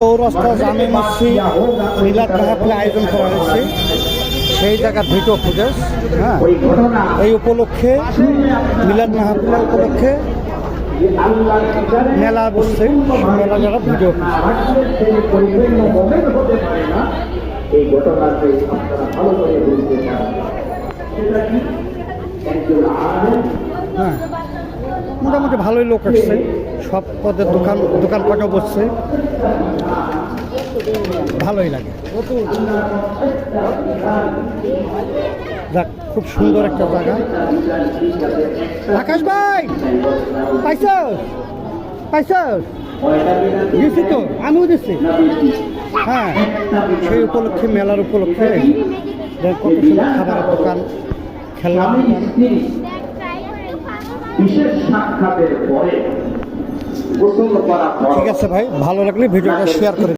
চৌরাস্তা জামে মসজিদ মিলাদ মাহফিল আয়োজন করা হয়েছে, সেই জায়গার ভিডিও ফুটেজ। হ্যাঁ, এই উপলক্ষে মিলাদ মাহফিলের উপলক্ষে মেলা বসছে, মেলা যারা ভিডিও হ্যাঁ, মোটামুটি ভালোই লোক আসছে, সব পদের দোকানপাটও বসছে, ভালোই লাগে। যাক, খুব সুন্দর একটা জায়গা। আকাশ ভাই, পাইছস গেছি তো, আমিও দিচ্ছি। হ্যাঁ, সেই উপলক্ষে, মেলার উপলক্ষে কত সুন্দর খাবারের দোকান, খেলনার দোকান। ঠিক আছে ভাই, ভালো লাগলে ভিডিওটা শেয়ার করে